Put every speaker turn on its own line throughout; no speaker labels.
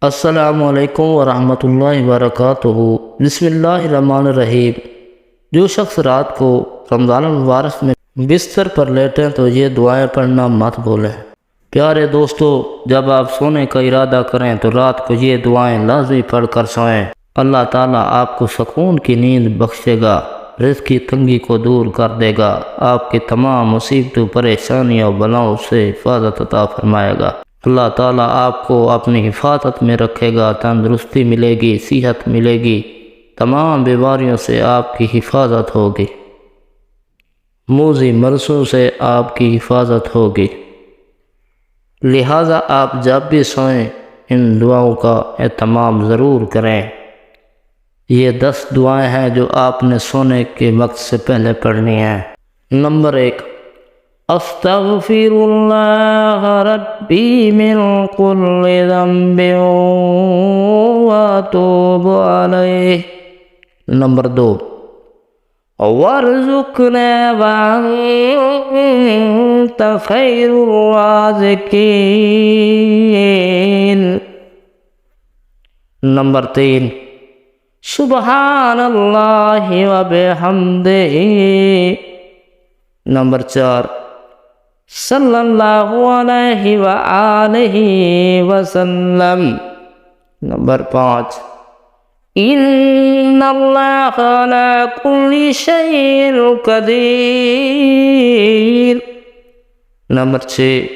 अस्सलामुअलैकुम वरहमतुल्लाहि वबरकातुहू। बिस्मिल्लाहिर्रहमानिर्रहीम। जो शख्स रात को रमज़ान मुबारक में बिस्तर पर लेटें तो ये दुआएं पढ़ना मत भूलें। प्यारे दोस्तों, जब आप सोने का इरादा करें तो रात को ये दुआएं लाज़मी पढ़ कर सोएं। अल्लाह ताला आपको सुकून की नींद बख्शेगा, रिज़्क़ की तंगी को दूर कर देगा, आपकी तमाम मुसीबतों परेशानियों बलाओं से हिफाजत अता फरमाएगा। अल्लाह ताला आपको अपनी हिफाजत में रखेगा, तंदुरुस्ती मिलेगी, सेहत मिलेगी, तमाम बीमारियों से आपकी हिफाजत होगी, मूज़ी मरसों से आपकी हिफाजत होगी। लिहाजा आप जब भी सोएं इन दुआओं का एहतमाम ज़रूर करें। ये 10 दुआएं हैं जो आपने सोने के वक्त से पहले पढ़नी हैं। नंबर 1, अस्तग़फिरुल्लाह रब्बी मिन कुल्लि ज़ंबिन व अतूबु अलैह। नंबर 2, वर्ज़ुक़ना व अंत ख़ैरुर राज़िक़ीन। नंबर 3, सुब्हानल्लाहि व बिहम्दिही। नंबर 4, सल्लल्लाहु अलैहि व आलिहि वसल्लम। नंबर 5, इन्नल्लाह अला कुल्ली शैइन क़दीर। नंबर 6,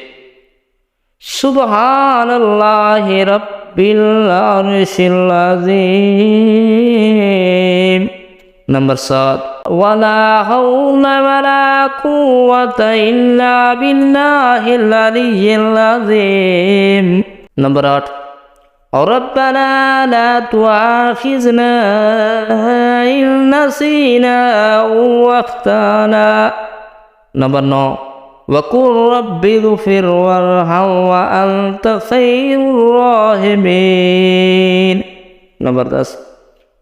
सुब्हानल्लाहि रब्बिल अर्शिल अज़ीम। नंबर 7, वला हौला वला कुव्वता इल्ला बिल्लाहिल अलिय्यिल अज़ीम। नंबर 8, रब्बना ला तुआखिज़ना इन नसीना व अख़्ताना। नंबर 9, वक़ुल रब्बिग़फ़िर वरहम व अंत ख़ैरुर राहिमीन। नंबर 10,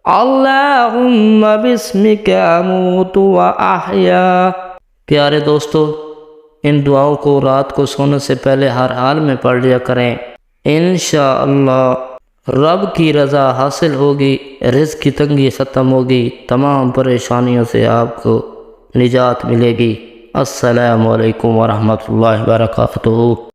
अल्लाहुम्मा बिस्मिका अमूतु व अहया। प्यारे दोस्तों, इन दुआओं को रात को सोने से पहले हर हाल में पढ़ लिया करें। इंशाअल्लाह रब की रज़ा हासिल होगी, रिज़्क़ की तंगी ख़त्म होगी, तमाम परेशानियों से आपको निजात मिलेगी। अस्सलामु अलैकुम वरहमतुल्लाहि वबरकातुहू।